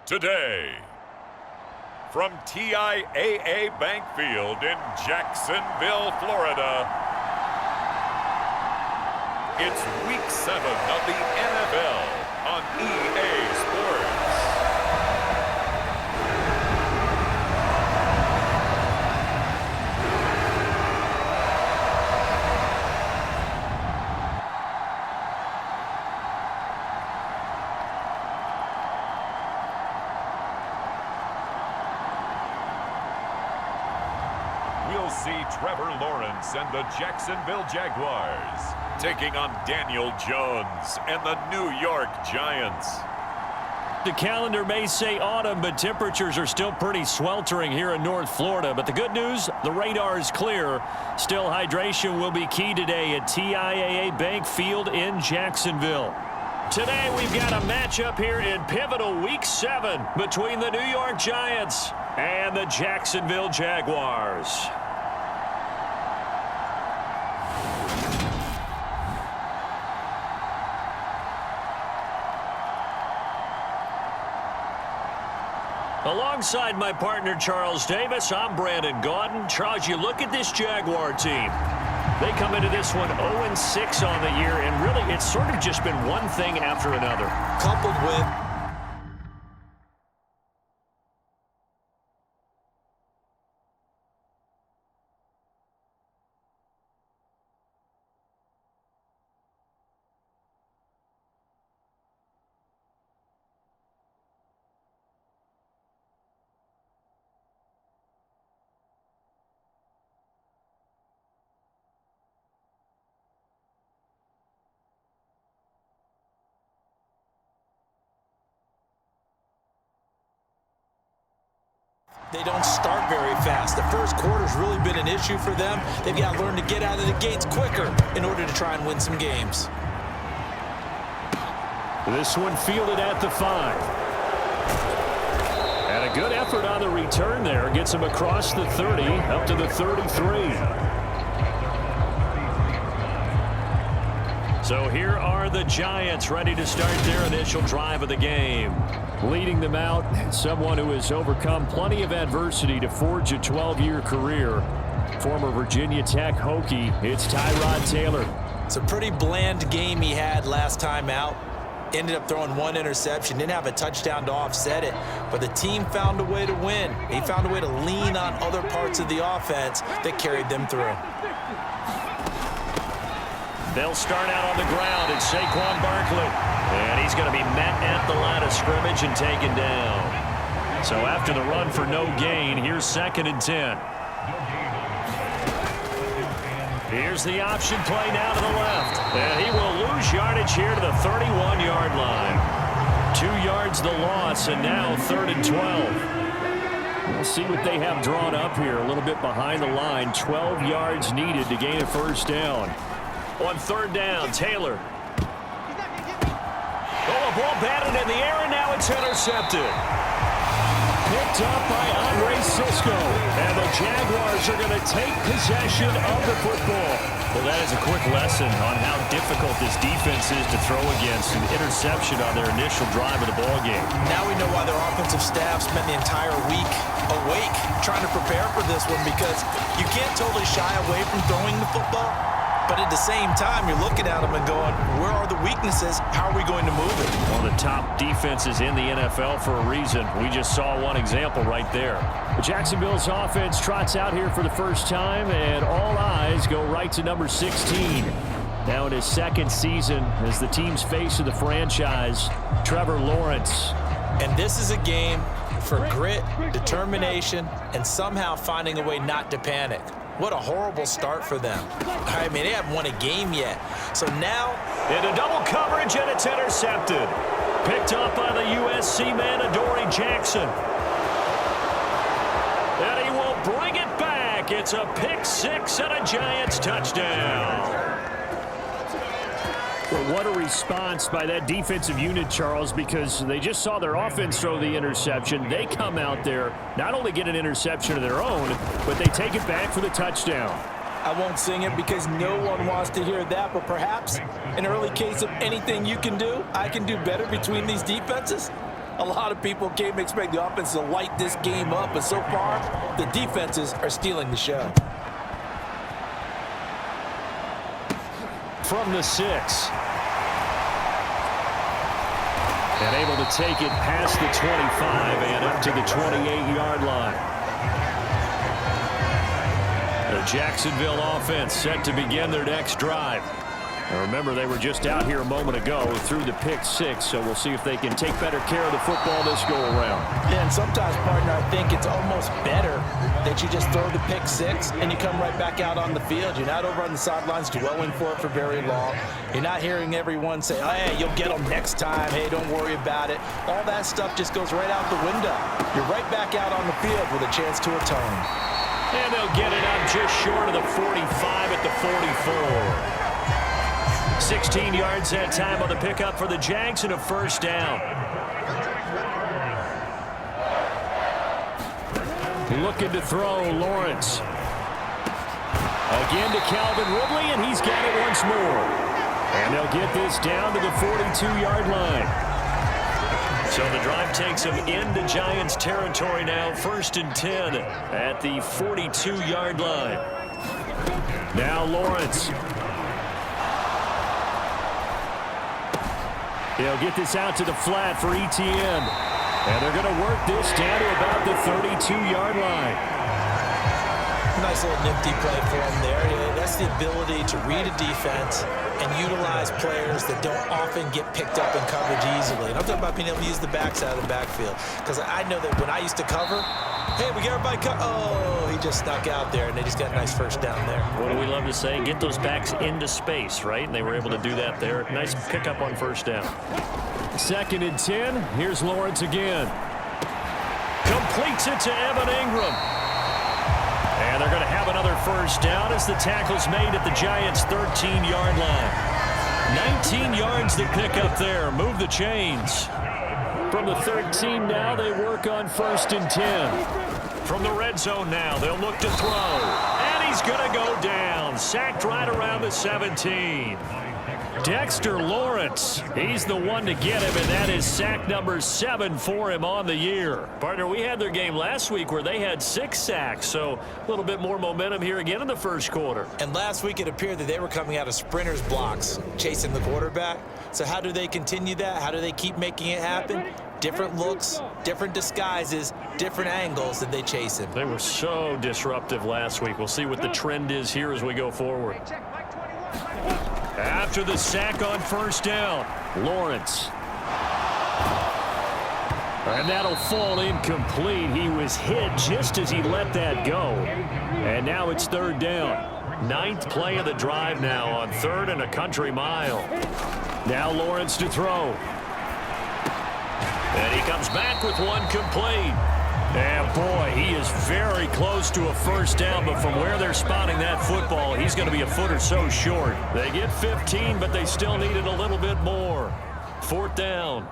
today. From TIAA Bank Field in Jacksonville, Florida, it's Week 7 of the NFL on EA Sports. We'll see Trevor Lawrence and the Jacksonville Jaguars taking on Daniel Jones and the New York Giants. The calendar may say autumn, but temperatures are still pretty sweltering here in North Florida. But the good news, the radar is clear. Still, hydration will be key today at TIAA Bank Field in Jacksonville. Today, we've got a matchup here in pivotal Week 7 between the New York Giants and the Jacksonville Jaguars. Alongside my partner, Charles Davis, I'm Brandon Gaudin. Charles, you look at this Jaguar team. They come into this one 0-6 on the year, and really it's sort of just been one thing after another. Coupled with they don't start very fast. The first quarter's really been an issue for them. They've got to learn to get out of the gates quicker in order to try and win some games. This one fielded at the 5. And a good effort on the return there. Gets him across the 30, up to the 33. So here are the Giants ready to start their initial drive of the game. Leading them out, someone who has overcome plenty of adversity to forge a 12-year career. Former Virginia Tech Hokie, it's Tyrod Taylor. It's a pretty bland game he had last time out. Ended up throwing one interception, didn't have a touchdown to offset it, but the team found a way to win. He found a way to lean on other parts of the offense that carried them through. They'll start out on the ground. It's Saquon Barkley. And he's going to be met at the line of scrimmage and taken down. So after the run for no gain, here's 2nd and 10. Here's the option play now to the left. And he will lose yardage here to the 31-yard line. 2 yards the loss, and now 3rd and 12. We'll see what they have drawn up here. A little bit behind the line. 12 yards needed to gain a first down. On 3rd down, Taylor. Oh, a ball batted in the air, and now it's intercepted. Picked up by Andre Cisco. And the Jaguars are going to take possession of the football. Well, that is a quick lesson on how difficult this defense is to throw against. An interception on their initial drive of the ballgame. Now we know why their offensive staff spent the entire week awake trying to prepare for this one, because you can't totally shy away from throwing the football. But at the same time, you're looking at them and going, where are the weaknesses? How are we going to move it? One of the top defenses in the NFL for a reason. We just saw one example right there. The Jacksonville's offense trots out here for the first time, and all eyes go right to number 16. Now in his 2nd season as the team's face of the franchise, Trevor Lawrence. And this is a game for grit, determination, and somehow finding a way not to panic. What a horrible start for them. I mean, they haven't won a game yet. So now, into double coverage, and it's intercepted. Picked up by the USC man, Adoree Jackson. And he will bring it back. It's a pick 6 and a Giants touchdown. Well, what a response by that defensive unit, Charles, because they just saw their offense throw the interception. They come out there, not only get an interception of their own, but they take it back for the touchdown. I won't sing it because no one wants to hear that, but perhaps an early case of anything you can do, I can do better between these defenses. A lot of people came to expect the offense to light this game up, but so far, the defenses are stealing the show. From the 6. And able to take it past the 25 and up to the 28-yard line. The Jacksonville offense set to begin their next drive. Now remember, they were just out here a moment ago through the pick 6, so we'll see if they can take better care of the football this go-around. Yeah, and sometimes, partner, I think it's almost better that you just throw the pick 6 and you come right back out on the field. You're not over on the sidelines dwelling for it for very long. You're not hearing everyone say, oh, hey, you'll get them next time. Hey, don't worry about it. All that stuff just goes right out the window. You're right back out on the field with a chance to atone. And they'll get it up just short of the 45 at the 44. 16 yards that time on the pickup for the Jags and a first down. Looking to throw, Lawrence. Again to Calvin Ridley, and he's got it once more. And they'll get this down to the 42-yard line. So the drive takes them into Giants territory now, 1st and 10 at the 42-yard line. Now Lawrence. They'll get this out to the flat for Etienne. And they're going to work this down to about the 32-yard line. Nice little nifty play for him there. Yeah, that's the ability to read a defense and utilize players that don't often get picked up in coverage easily. And I'm talking about being able to use the backs out of the backfield. Because I know that when I used to cover, hey, we got everybody oh, he just snuck out there, and they just got a nice first down there. What do we love to say? Get those backs into space, right? And they were able to do that there. Nice pickup on first down. 2nd and 10. Here's Lawrence again. Completes it to Evan Ingram. And they're going to have another first down as the tackle's made at the Giants' 13-yard line. 19 yards to pick up there. Move the chains. From the 13 now, they work on 1st and 10. From the red zone now, they'll look to throw. And he's going to go down. Sacked right around the 17. Dexter Lawrence, he's the one to get him, and that is sack number 7 for him on the year. Partner, we had their game last week where they had 6 sacks, so a little bit more momentum here again in the first quarter. And last week it appeared that they were coming out of sprinters blocks, chasing the quarterback. So how do they continue that? How do they keep making it happen? Different looks, different disguises, different angles that they chase him. They were so disruptive last week. We'll see what the trend is here as we go forward. After the sack on first down, Lawrence. And that'll fall incomplete. He was hit just as he let that go. And now it's 3rd down. 9th play of the drive now on 3rd and a country mile. Now Lawrence to throw. And he comes back with one complete. And boy, he is very close to a first down, but from where they're spotting that football, he's going to be a foot or so short. They get 15, but they still needed a little bit more. 4th down.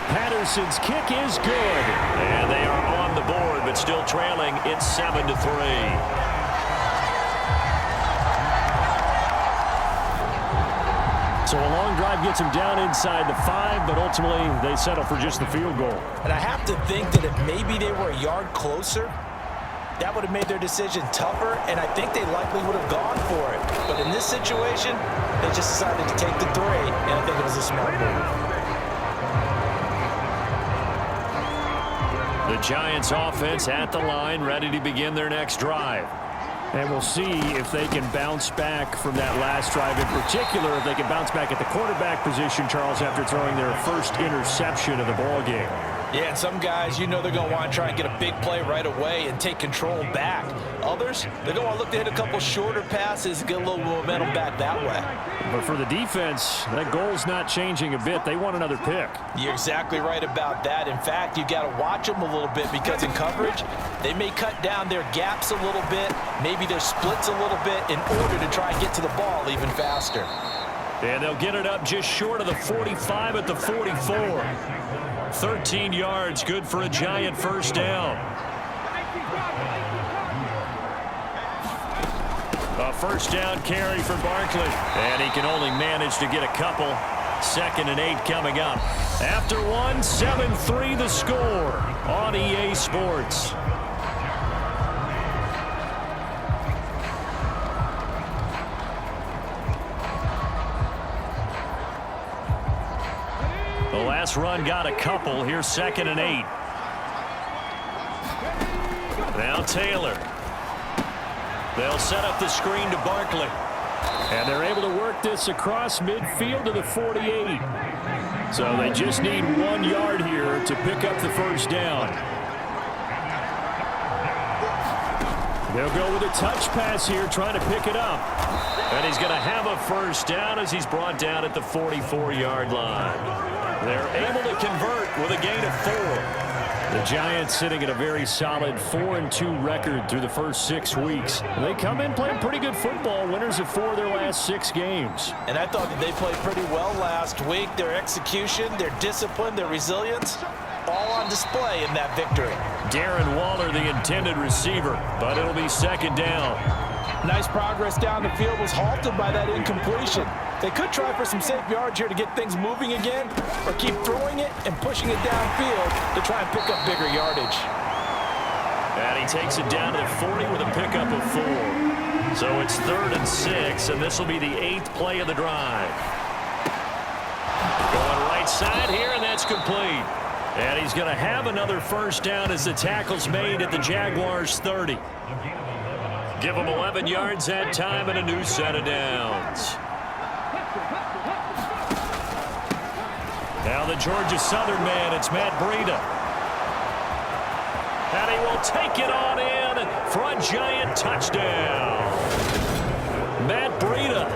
Patterson's kick is good. And they are on the board, but still trailing. It's 7-3. So a long drive gets them down inside the 5, but ultimately they settle for just the field goal. And I have to think that if maybe they were a yard closer, that would have made their decision tougher, and I think they likely would have gone for it. But in this situation, they just decided to take the 3, and I think it was a smart move. The Giants offense at the line, ready to begin their next drive. And we'll see if they can bounce back from that last drive. In particular, if they can bounce back at the quarterback position, Charles, after throwing their first interception of the ballgame. Yeah, and some guys, you know they're going to want to try and get a big play right away and take control back. Others, they're going to want to look to hit a couple shorter passes and get a little momentum back that way. But for the defense, that goal's not changing a bit. They want another pick. You're exactly right about that. In fact, you got to watch them a little bit because in coverage, they may cut down their gaps a little bit, maybe their splits a little bit in order to try and get to the ball even faster. And they'll get it up just short of the 45 at the 44. 13 yards, good for a Giant first down. A first down carry for Barkley. And he can only manage to get a couple. 2nd and 8 coming up. After one, 7-3 the score on EA Sports. The last run got a couple. Here's 2nd and 8. Now Taylor. They'll set up the screen to Barkley. And they're able to work this across midfield to the 48. So they just need 1 yard here to pick up the first down. They'll go with a touch pass here, trying to pick it up. And he's going to have a first down as he's brought down at the 44-yard line. They're able to convert with a gain of 4. The Giants sitting at a very solid 4-2 record through the first 6 weeks. They come in playing pretty good football, winners of 4 of their last 6 games. And I thought that they played pretty well last week. Their execution, their discipline, their resilience, all on display in that victory. Darren Waller, the intended receiver, but it'll be 2nd down. Nice progress down the field was halted by that incompletion. They could try for some safe yards here to get things moving again, or keep throwing it and pushing it downfield to try and pick up bigger yardage. And he takes it down to the 40 with a pickup of 4. So it's 3rd and 6, and this will be the 8th play of the drive. Going right side here, and that's complete. And he's going to have another first down as the tackle's made at the Jaguars' 30. Give him 11 yards that time and a new set of downs. Now the Georgia Southern man, it's Matt Breida. And he will take it on in for a Giant touchdown. Matt Breida,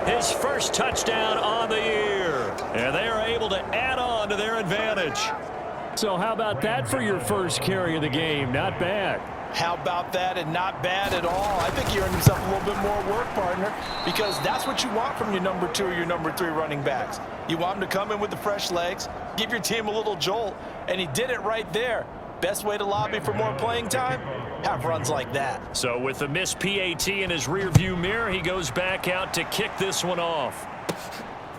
his first touchdown on the year. And they are able to add on to their advantage. So how about that for your first carry of the game? Not bad. How about that, and not bad at all. I think he earned himself a little bit more work, partner, because that's what you want from your number 2 or your number 3 running backs. You want him to come in with the fresh legs, give your team a little jolt, and he did it right there. Best way to lobby for more playing time? Have runs like that. So with the missed PAT in his rearview mirror, he goes back out to kick this one off.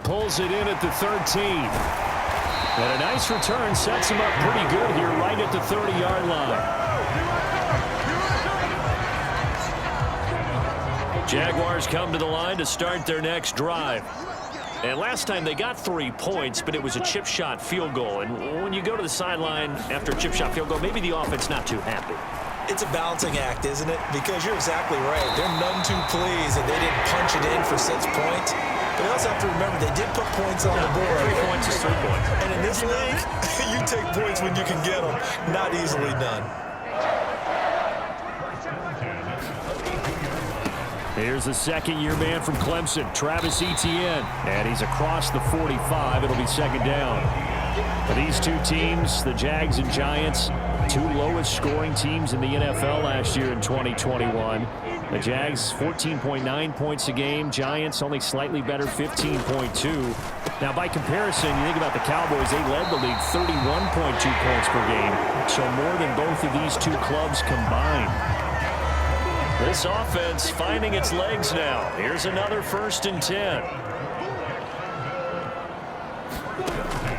Pulls it in at the 13. And a nice return sets him up pretty good here right at the 30-yard line. Jaguars come to the line to start their next drive. And last time they got 3 points, but it was a chip shot field goal. And when you go to the sideline after a chip shot field goal, maybe the offense not too happy. It's a balancing act, isn't it? Because you're exactly right. They're none too pleased that they didn't punch it in for 6 points. But you also have to remember they did put points on the board. 3 points is 3 points. And in this league, you take points when you can get them. Not easily done. Here's the second-year man from Clemson, Travis Etienne. And he's across the 45. It'll be 2nd down. For these 2 teams, the Jags and Giants, 2 lowest scoring teams in the NFL last year in 2021. The Jags, 14.9 points a game. Giants only slightly better, 15.2. Now, by comparison, you think about the Cowboys, they led the league 31.2 points per game. So more than both of these 2 clubs combined. This offense finding its legs now. Here's another 1st and 10.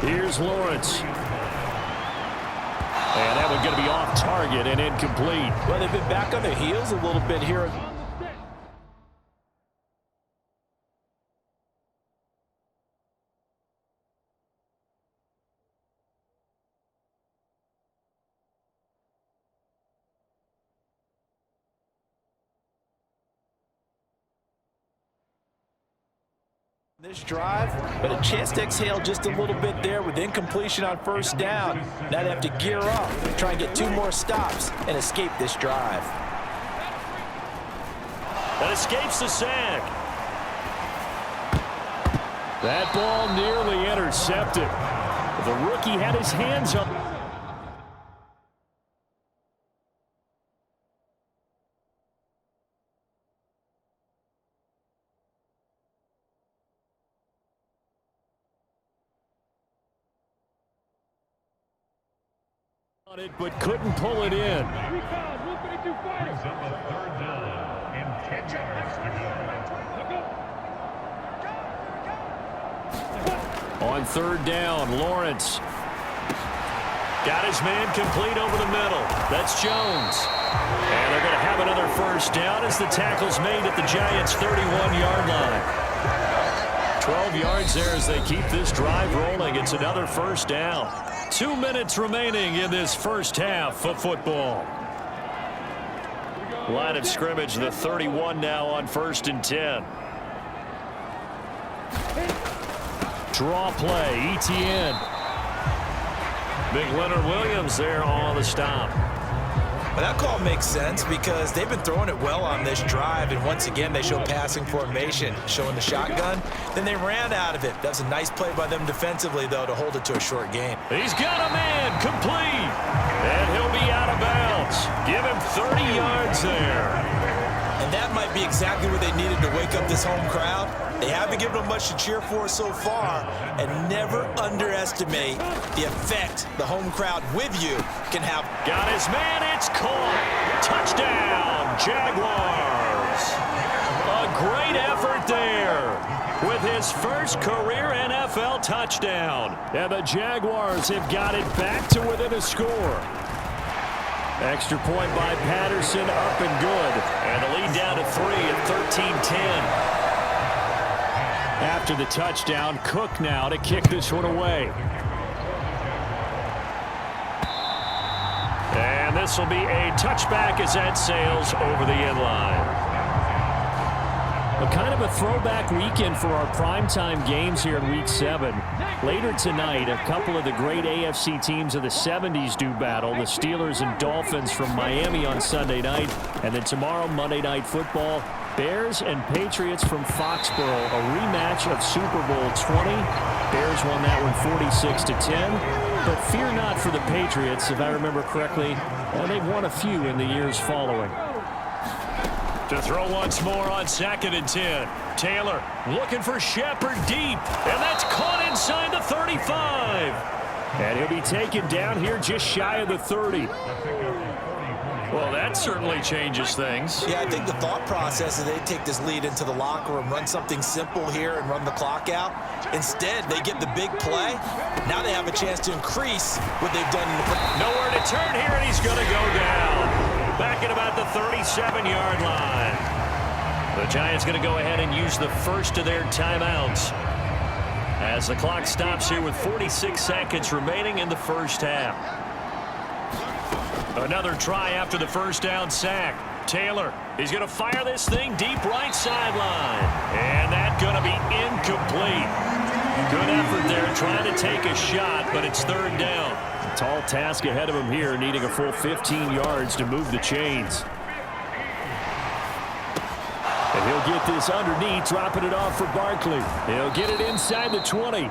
Here's Lawrence. And that one's going to be off target and incomplete. Well, they've been back on their heels a little bit here. This drive, but a chance to exhale just a little bit there with incompletion on 1st down. Now they have to gear up, try and get 2 more stops and escape this drive. That escapes the sack. That ball nearly intercepted. The rookie had his hands up. But couldn't pull it in. On third down, Lawrence. Got his man complete over the middle. That's Jones. And they're going to have another first down as the tackle's made at the Giants' 31-yard line. 12 yards there as they keep this drive rolling. It's another first down. 2 minutes remaining in this first half of football. Line of scrimmage, the 31 now on 1st and 10. Draw play, ETN. Big Leonard Williams there on the stop. Well, that call makes sense because they've been throwing it well on this drive, and once again they show passing formation, showing the shotgun. Then they ran out of it. That was a nice play by them defensively, though, to hold it to a short gain. He's got a man complete, and he'll be out of bounds. Give him 30 yards there. And that might be exactly what they needed to wake up this home crowd. They haven't given them much to cheer for so far, and never underestimate the effect the home crowd with you can have. Got his man, it's caught. Touchdown, Jaguars. A great effort there with his first career NFL touchdown. And the Jaguars have got it back to within a score. Extra point by Patterson, up and good. And the lead down to 3 at 13-10. After the touchdown, Cook now to kick this one away. And this will be a touchback as that sails over the end line. A kind of a throwback weekend for our primetime games here in Week 7. Later tonight, a couple of the great AFC teams of the 70s do battle. The Steelers and Dolphins from Miami on Sunday night. And then tomorrow, Monday Night Football, Bears and Patriots from Foxborough, a rematch of Super Bowl 20. Bears won that one 46-10. But fear not for the Patriots, if I remember correctly. They've won a few in the years following. To throw once more on 2nd and 10. Taylor looking for Shepard deep. And that's caught inside the 35. And he'll be taken down here just shy of the 30. Well, that certainly changes things. Yeah, I think the thought process is they take this lead into the locker room, run something simple here and run the clock out. Instead, they get the big play. Now they have a chance to increase what they've done in the play. Nowhere to turn here, and he's going to go down. Back at about the 37-yard line. The Giants going to go ahead and use the first of their timeouts as the clock stops here with 46 seconds remaining in the first half. Another try after the first down sack. Taylor, he's going to fire this thing deep right sideline. And that's going to be incomplete. Good effort there trying to take a shot, but it's 3rd down. A tall task ahead of him here, needing a full 15 yards to move the chains. And he'll get this underneath, dropping it off for Barkley. He'll get it inside the 20.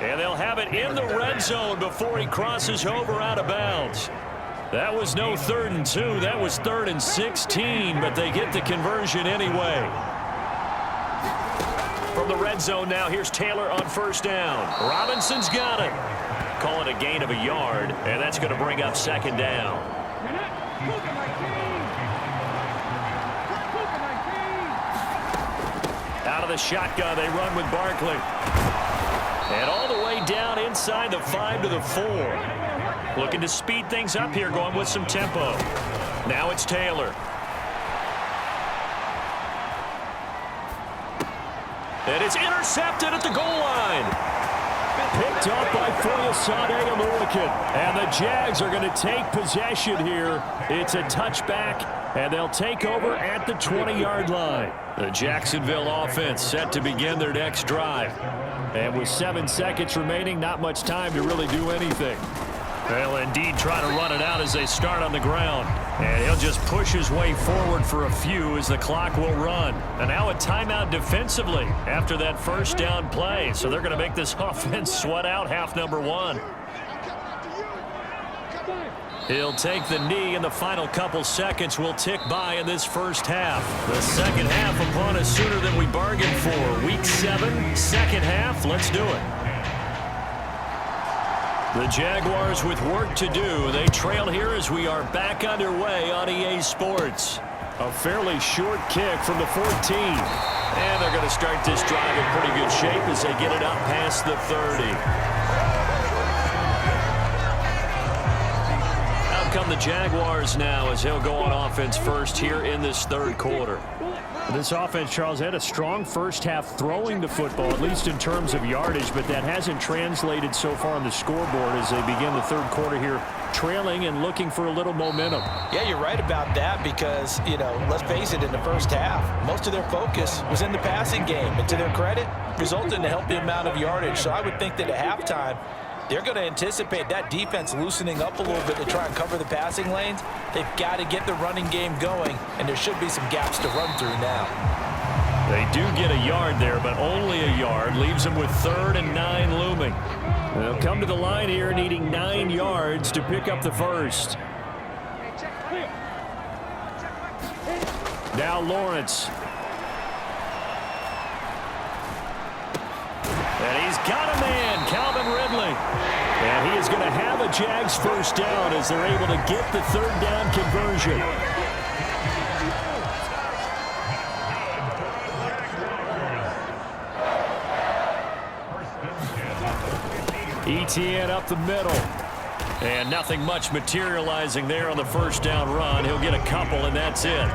And they'll have it in the red zone before he crosses over out of bounds. That was no 3rd and 2. That was 3rd and 16, but they get the conversion anyway. From the red zone now, here's Taylor on 1st down. Robinson's got it. Call it a gain of a yard, and that's going to bring up 2nd down. Out of the shotgun, they run with Barkley. And all the way down inside the 5 to the 4. Looking to speed things up here, going with some tempo. Now it's Taylor. And it's intercepted at the goal line. Picked up by Foyesade American. And the Jags are going to take possession here. It's a touchback, and they'll take over at the 20-yard line. The Jacksonville offense set to begin their next drive. And with 7 seconds remaining, not much time to really do anything. They'll indeed try to run it out as they start on the ground. And he'll just push his way forward for a few as the clock will run. And now a timeout defensively after that first down play. So they're going to make this offense sweat out half number 1. He'll take the knee, and the final couple seconds will tick by in this first half. The second half upon us sooner than we bargained for. Week 7, second half. Let's do it. The Jaguars with work to do. They trail here as we are back underway on EA Sports. A fairly short kick from the 14. And they're going to start this drive in pretty good shape as they get it up past the 30. Out come the Jaguars now as he'll go on offense first here in this third quarter. This offense, Charles, had a strong first half throwing the football, at least in terms of yardage, but that hasn't translated so far on the scoreboard as they begin the third quarter here, trailing and looking for a little momentum. Yeah, you're right about that because, let's face it, in the first half, most of their focus was in the passing game. And to their credit, resulted in a healthy amount of yardage. So I would think that at halftime, they're going to anticipate that defense loosening up a little bit to try and cover the passing lanes. They've got to get the running game going, and there should be some gaps to run through now. They do get a yard there, but only a yard. Leaves them with 3rd and 9 looming. They'll come to the line here needing 9 yards to pick up the first. Now Lawrence. And he's got a man, Calvin Ridley. And he is going to have a Jags first down as they're able to get the 3rd down conversion. ETN up the middle. And nothing much materializing there on the first down run. He'll get a couple, and that's it.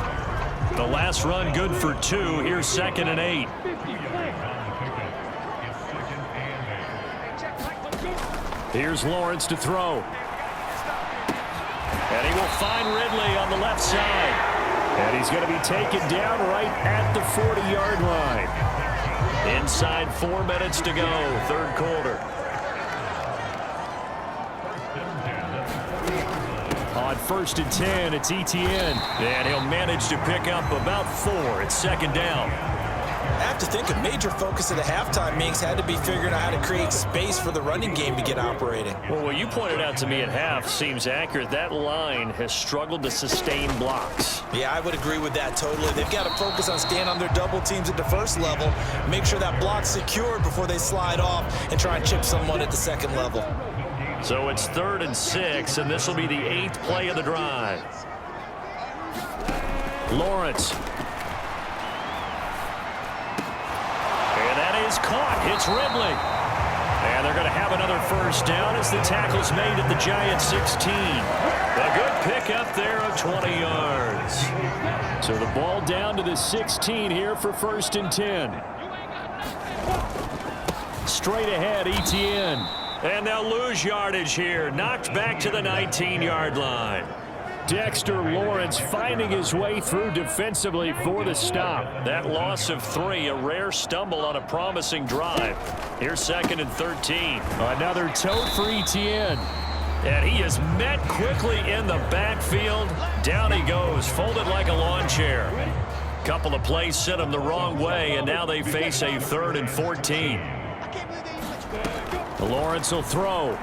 The last run good for 2. Here's 2nd and 8. Here's Lawrence to throw. And he will find Ridley on the left side. And he's going to be taken down right at the 40-yard line. Inside 4 minutes to go, third quarter. On 1st and 10, it's ETN. And he'll manage to pick up about 4. It's 2nd down. I have to think a major focus of the halftime meetings had to be figuring out how to create space for the running game to get operating. Well, what you pointed out to me at half seems accurate. That line has struggled to sustain blocks. Yeah, I would agree with that totally. They've got to focus on staying on their double teams at the first level, make sure that block's secured before they slide off and try and chip someone at the second level. So it's 3rd and 6, and this will be the 8th play of the drive. Lawrence. Is caught. It's Ridley. And they're going to have another first down as the tackle's made at the Giants 16. A good pickup there of 20 yards. So the ball down to the 16 here for 1st and 10. Straight ahead, ETN. And they'll lose yardage here. Knocked back to the 19-yard line. Dexter Lawrence finding his way through defensively for the stop. That loss of 3, a rare stumble on a promising drive. Here's 2nd and 13. Another tote for ETN. And he is met quickly in the backfield. Down he goes, folded like a lawn chair. Couple of plays sent him the wrong way, and now they face a 3rd and 14. Lawrence will throw.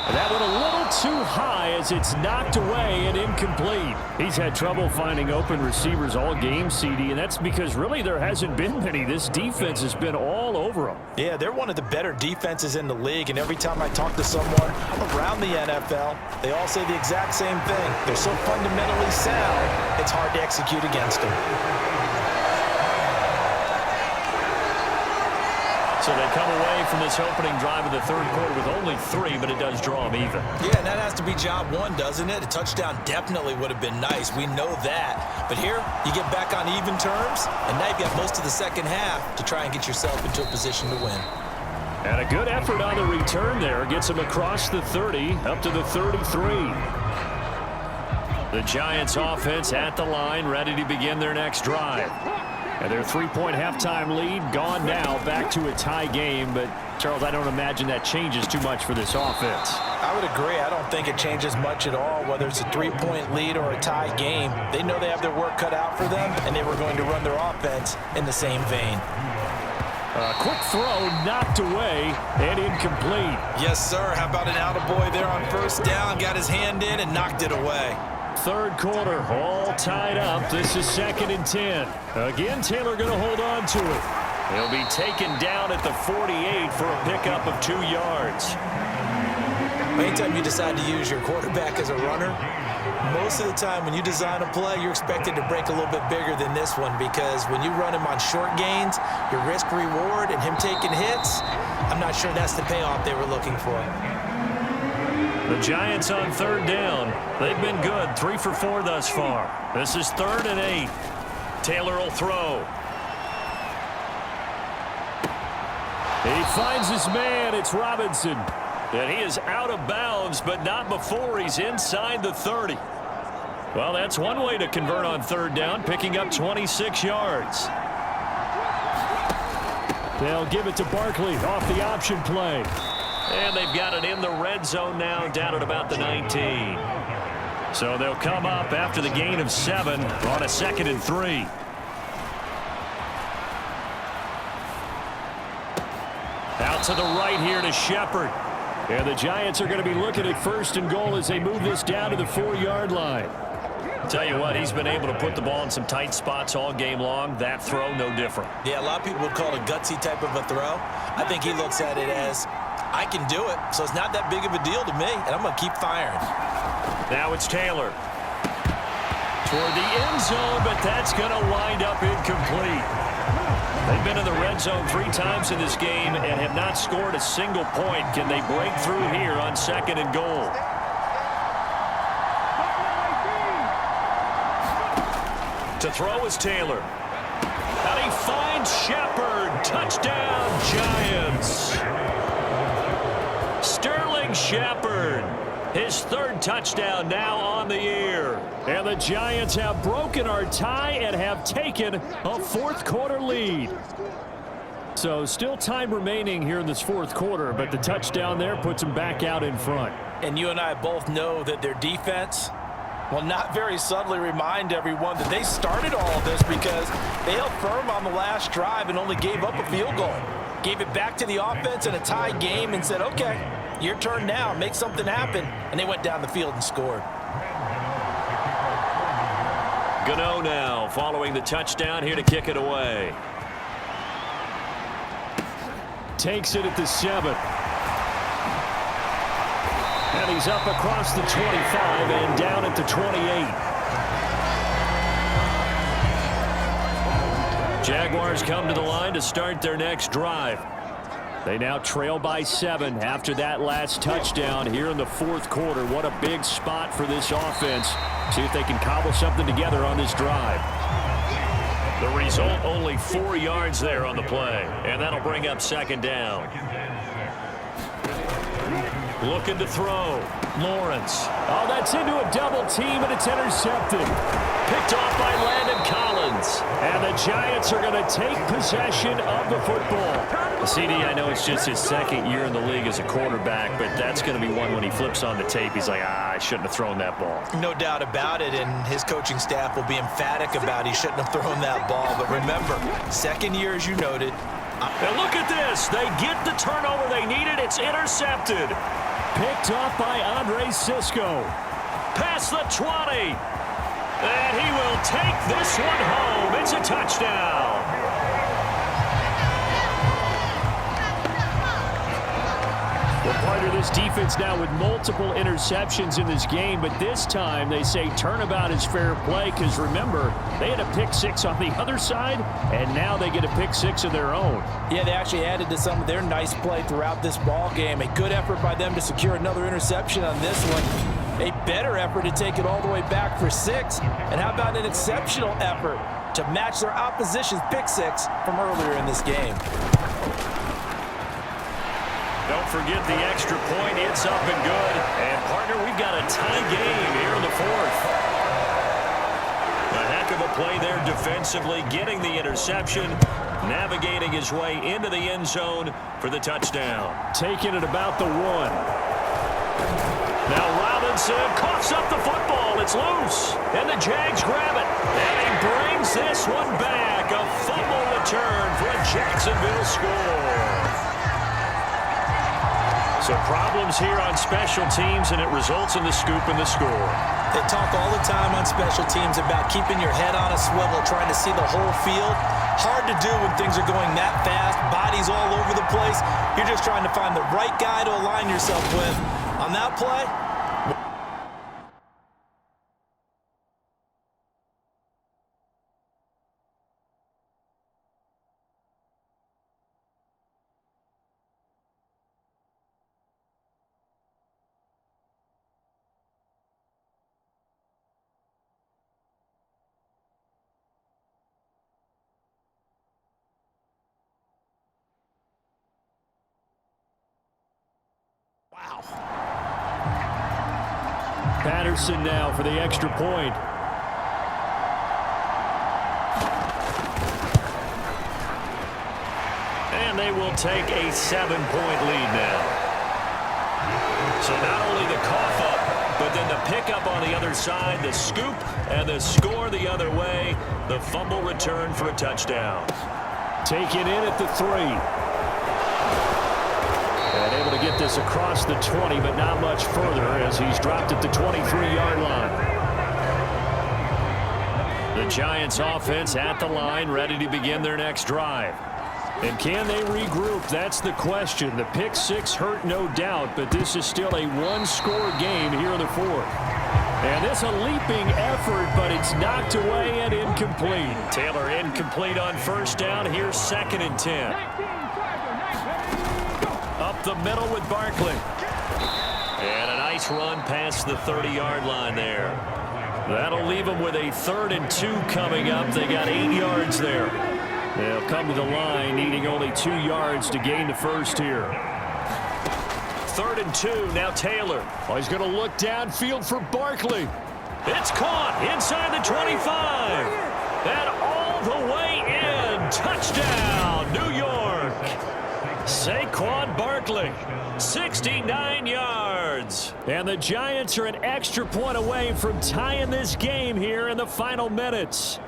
That one a little too high as it's knocked away and incomplete. He's had trouble finding open receivers all game, CD, and that's because really there hasn't been many. This defense has been all over them. Yeah, they're one of the better defenses in the league, and every time I talk to someone around the NFL, they all say the exact same thing. They're so fundamentally sound, it's hard to execute against them. So they come away from this opening drive of the third quarter with only 3, but it does draw them even. Yeah, and that has to be job 1, doesn't it? A touchdown definitely would have been nice. We know that. But here, you get back on even terms, and now you've got most of the second half to try and get yourself into a position to win. And a good effort on the return there. Gets him across the 30, up to the 33. The Giants offense at the line, ready to begin their next drive. And their 3-point halftime lead gone now, back to a tie game. But, Charles, I don't imagine that changes too much for this offense. I would agree. I don't think it changes much at all, whether it's a 3-point lead or a tie game. They know they have their work cut out for them, and they were going to run their offense in the same vein. A quick throw knocked away and incomplete. Yes, sir. How about an attaboy there on first down? Got his hand in and knocked it away. Third quarter, all tied up. This is 2nd and 10. Again, Taylor going to hold on to it. He'll be taken down at the 48 for a pickup of 2 yards. Anytime you decide to use your quarterback as a runner, most of the time when you design a play, you're expected to break a little bit bigger than this one, because when you run him on short gains, your risk-reward and him taking hits, I'm not sure that's the payoff they were looking for. The Giants on third down. They've been good, 3 for 4 thus far. This is 3rd and 8. Taylor will throw. He finds his man. It's Robinson. And he is out of bounds, but not before he's inside the 30. Well, that's one way to convert on third down, picking up 26 yards. They'll give it to Barkley off the option play. And they've got it in the red zone now, down at about the 19. So they'll come up after the gain of 7 on a 2nd and 3. Out to the right here to Shepard. And the Giants are going to be looking at 1st and goal as they move this down to the 4-yard line. Tell you what, he's been able to put the ball in some tight spots all game long. That throw, no different. Yeah, a lot of people would call it a gutsy type of a throw. I think he looks at it as, I can do it, so it's not that big of a deal to me, and I'm going to keep firing. Now it's Taylor. Toward the end zone, but that's going to wind up incomplete. They've been in the red zone 3 times in this game and have not scored a single point. Can they break through here on 2nd and goal? To throw is Taylor. And he finds Shepard. Touchdown, Giants. Sterling Shepard. His 3rd touchdown now on the year. And the Giants have broken our tie and have taken a 4th quarter lead. So still time remaining here in this 4th quarter, but the touchdown there puts them back out in front. And you and I both know that their defense will not very subtly remind everyone that they started all of this because they held firm on the last drive and only gave up a field goal. Gave it back to the offense in a tie game and said, okay, your turn now, make something happen. And they went down the field and scored. Gano now following the touchdown here to kick it away. Takes it at the 7. And he's up across the 25 and down at the 28. Jaguars come to the line to start their next drive. They now trail by 7 after that last touchdown here in the 4th quarter. What a big spot for this offense. See if they can cobble something together on this drive. The result, only 4 yards there on the play. And that'll bring up 2nd down. Looking to throw. Lawrence. Oh, that's into a double team, and it's intercepted. Picked off by Landon Collins. And the Giants are going to take possession of the football. CD, I know it's just his 2nd year in the league as a quarterback, but that's going to be one when he flips on the tape, he's like, I shouldn't have thrown that ball. No doubt about it, and his coaching staff will be emphatic about he shouldn't have thrown that ball. But remember, 2nd year, as you noted. And look at this. They get the turnover they needed. It's intercepted. Picked off by Andre Cisco. Past the 20. And he will take this one home. It's a touchdown. We're part of this defense now with multiple interceptions in this game, but this time they say turnabout is fair play because, remember, they had a pick 6 on the other side, and now they get a pick 6 of their own. Yeah, they actually added to some of their nice play throughout this ball game. A good effort by them to secure another interception on this one. A better effort to take it all the way back for 6. And how about an exceptional effort to match their opposition's pick 6 from earlier in this game? Don't forget the extra point. It's up and good. And, partner, we've got a tie game here in the 4th. A heck of a play there defensively, getting the interception, navigating his way into the end zone for the touchdown. Taking it about the 1. Now Robinson coughs up the football. It's loose. And the Jags grab it. And he brings this one back. A fumble return for a Jacksonville score. So problems here on special teams, and it results in the scoop and the score. They talk all the time on special teams about keeping your head on a swivel, trying to see the whole field. Hard to do when things are going that fast, bodies all over the place. You're just trying to find the right guy to align yourself with. On that play, Patterson now for the extra point. And they will take a 7-point lead now. So not only the cough up, but then the pickup on the other side, the scoop, and the score the other way. The fumble return for a touchdown. Taken in at the 3. And able to get this across the 20, but not much further as he's dropped at the 23-yard line. The Giants offense at the line, ready to begin their next drive. And can they regroup? That's the question. The pick six hurt, no doubt, but this is still a one-score game here in the fourth. And it's a leaping effort, but it's knocked away and incomplete. Taylor incomplete on first down. Here's 2nd and 10. Up the middle with Barkley. And a nice run past the 30-yard line there. That'll leave them with a 3rd and 2 coming up. They got 8 yards there. They'll come to the line needing only 2 yards to gain the first here. 3rd and 2, now Taylor. Oh, he's going to look downfield for Barkley. It's caught inside the 25. And all the way in. Touchdown, New York. Saquon Barkley, 69 yards. And the Giants are an extra point away from tying this game here in the final minutes.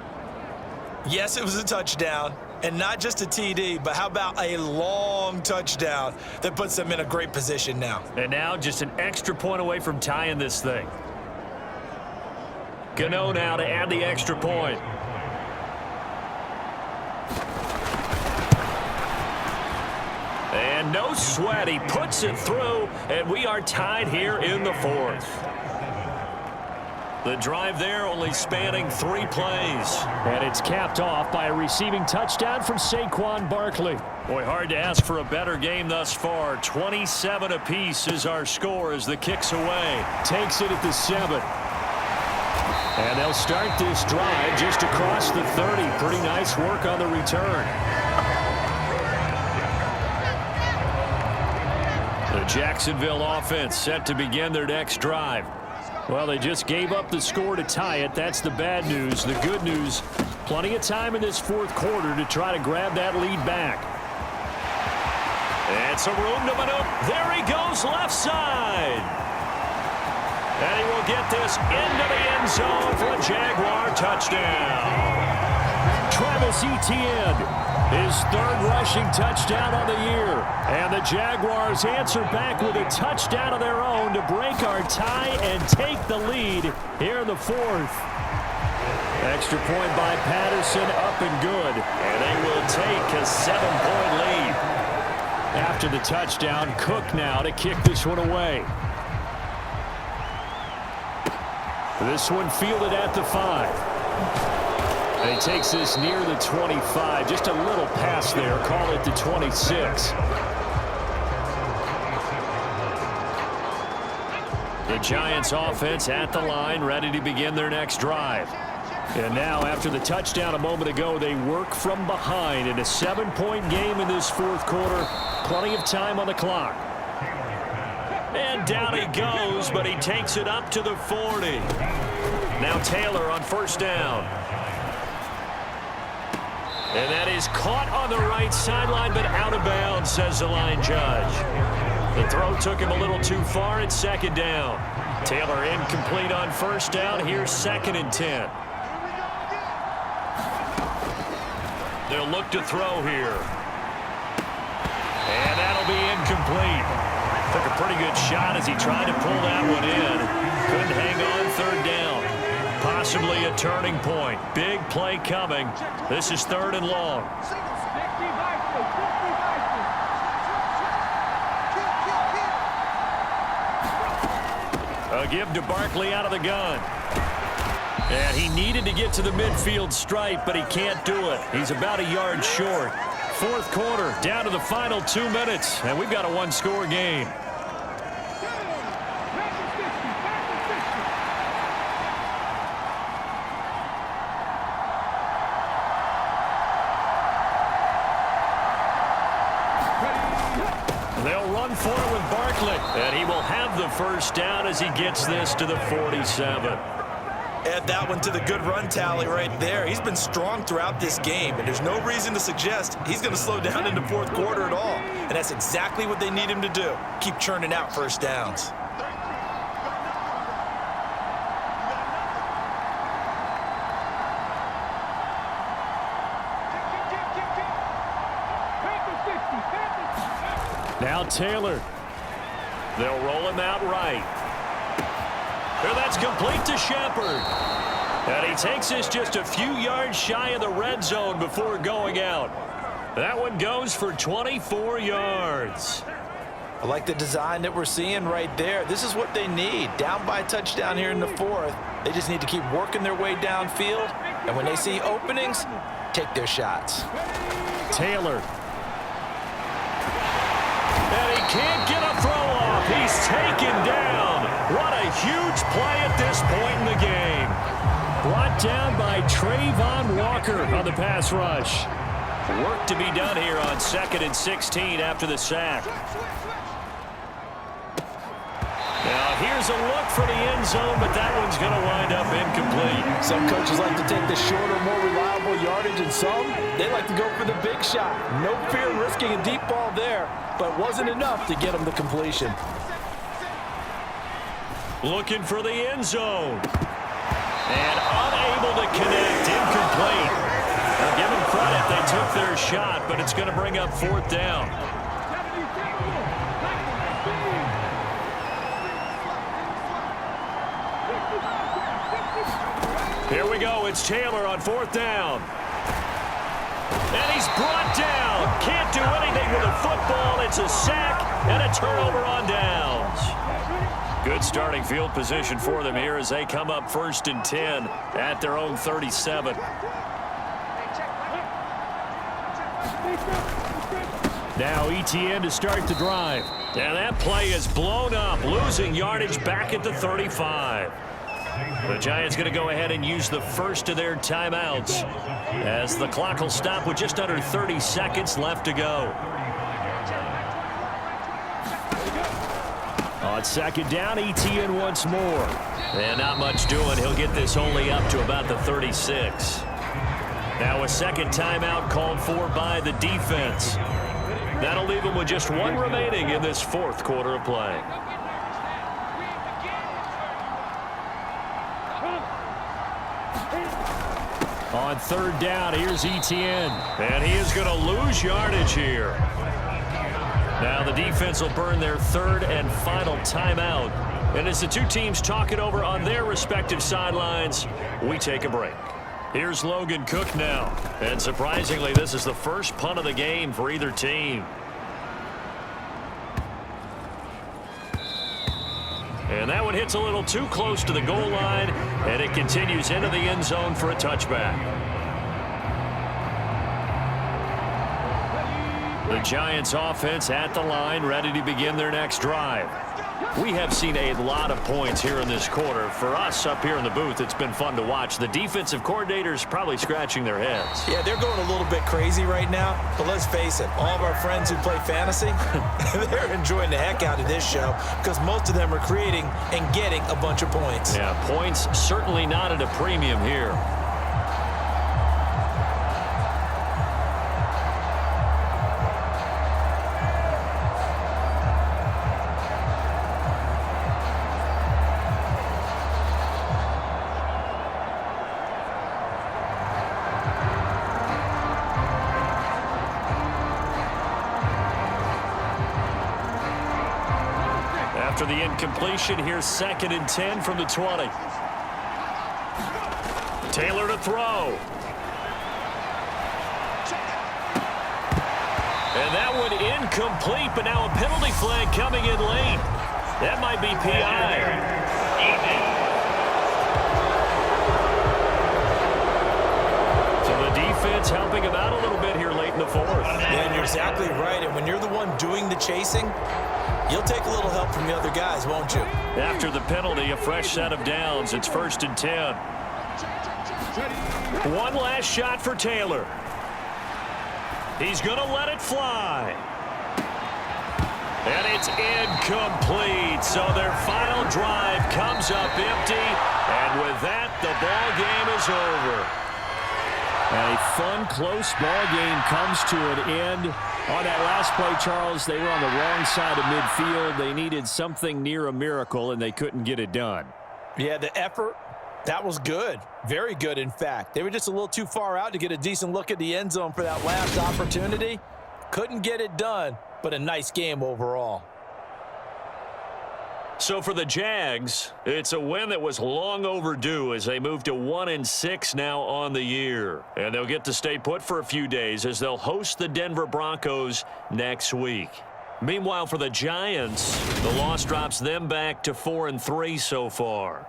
yes, it was a touchdown, and not just a TD, but how about a long touchdown that puts them in a great position now. And now just an extra point away from tying this thing. Gano now to add the extra point. And no sweat. He puts it through, and we are tied here in the fourth. The drive there only spanning 3 plays. And it's capped off by a receiving touchdown from Saquon Barkley. Boy, hard to ask for a better game thus far. 27 apiece is our score as the kick's away. Takes it at the 7. And they'll start this drive just across the 30. Pretty nice work on the return. The Jacksonville offense set to begin their next drive. Well, they just gave up the score to tie it. That's the bad news. The good news, plenty of time in this fourth quarter to try to grab that lead back. It's a room to maneuver. There he goes, left side. And he will get this into the end zone for a Jaguar touchdown. Travis Etienne, his 3rd rushing touchdown on the year. And the Jaguars answer back with a touchdown of their own to break our tie and take the lead here in the fourth. Extra point by Patterson, up and good. And they will take a 7-point lead. After the touchdown, Cook now to kick this one away. This one fielded at the 5. And he takes this near the 25. Just a little pass there. Call it the 26. The Giants offense at the line, ready to begin their next drive. And now, after the touchdown a moment ago, they work from behind in a 7-point game in this fourth quarter. Plenty of time on the clock. And down he goes, but he takes it up to the 40. Now Taylor on first down. And that is caught on the right sideline, but out of bounds, says the line judge. The throw took him a little too far at 2nd down. Taylor incomplete on first down. Here's 2nd and 10. They'll look to throw here. And that'll be incomplete. Took a pretty good shot as he tried to pull that one in. Couldn't hang on 3rd down. Possibly a turning point. Big play coming. This is 3rd and long. A give to Barkley out of the gun. And he needed to get to the midfield stripe, but he can't do it. He's about a yard short. Fourth quarter, down to the final 2 minutes, and we've got a one-score game. They'll run for it with Barkley, and he will have the first down as he gets this to the 47. Add that one to the good run tally right there. He's been strong throughout this game, and there's no reason to suggest he's going to slow down in the fourth quarter at all. And that's exactly what they need him to do. Keep churning out first downs. Now Taylor. They'll roll him out right. And that's complete to Shepard. And he takes this just a few yards shy of the red zone before going out. That one goes for 24 yards. I like the design that we're seeing right there. This is what they need. Down by a touchdown here in the fourth. They just need to keep working their way downfield. And when they see openings, take their shots. Taylor. And he can't get a throw off. He's taken down. What a huge play at this point in the game. Brought down by Trayvon Walker on the pass rush. Work to be done here on 2nd and 16 after the sack. Now here's a look for the end zone, but that one's going to wind up incomplete. Some coaches like to take the shorter, more reliable yardage, and some, they like to go for the big shot. No fear risking a deep ball there, but wasn't enough to get him the completion. Looking for the end zone. And unable to connect, incomplete. Now give them credit, they took their shot, but it's going to bring up fourth down. Here we go, it's Taylor on fourth down. And he's brought down. Can't do anything with a football. It's a sack and a turnover on downs. Good starting field position for them here as they come up 1st and 10 at their own 37. Now ETN to start the drive. And that play is blown up, losing yardage back at the 35. The Giants going to go ahead and use the first of their timeouts as the clock will stop with just under 30 seconds left to go. On 2nd down, ETN once more. And not much doing. He'll get this only up to about the 36. Now a second timeout called for by the defense. That'll leave them with just one remaining in this fourth quarter of play. On 3rd down, here's ETN. And he is going to lose yardage here. Now the defense will burn their 3rd and final timeout. And as the two teams talk it over on their respective sidelines, we take a break. Here's Logan Cook now. And surprisingly, this is the first punt of the game for either team. And that one hits a little too close to the goal line, and it continues into the end zone for a touchback. The Giants offense at the line, ready to begin their next drive. We have seen a lot of points here in this quarter. For us up here in the booth, it's been fun to watch. The defensive coordinators probably scratching their heads. Yeah, they're going a little bit crazy right now. But let's face it, all of our friends who play fantasy, they're enjoying the heck out of this show because most of them are creating and getting a bunch of points. Yeah, points certainly not at a premium here. After the incompletion, here's 2nd and 10 from the 20. Taylor to throw. And that one incomplete, but now a penalty flag coming in late. That might be PI. defense helping him out a little bit here late in the fourth. Yeah, and you're exactly right. And when you're the one doing the chasing, you'll take a little help from the other guys, won't you? After the penalty, a fresh set of downs. It's 1st and 10. One last shot for Taylor. He's going to let it fly. And it's incomplete. So their final drive comes up empty. And with that, the ball game is over. And a fun, close ball game comes to an end. On that last play, Charles, they were on the wrong side of midfield. They needed something near a miracle, and they couldn't get it done. Yeah, the effort, that was good. Very good, in fact. They were just a little too far out to get a decent look at the end zone for that last opportunity. Couldn't get it done, but a nice game overall. So for the Jags, it's a win that was long overdue as they move to 1-6 now on the year. And they'll get to stay put for a few days as they'll host the Denver Broncos next week. Meanwhile, for the Giants, the loss drops them back to 4-3 so far.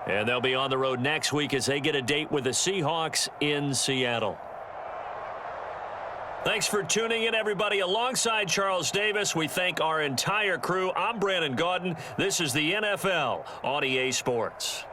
And they'll be on the road next week as they get a date with the Seahawks in Seattle. Thanks for tuning in, everybody. Alongside Charles Davis, we thank our entire crew. I'm Brandon Gaudin. This is the NFL on EA Sports.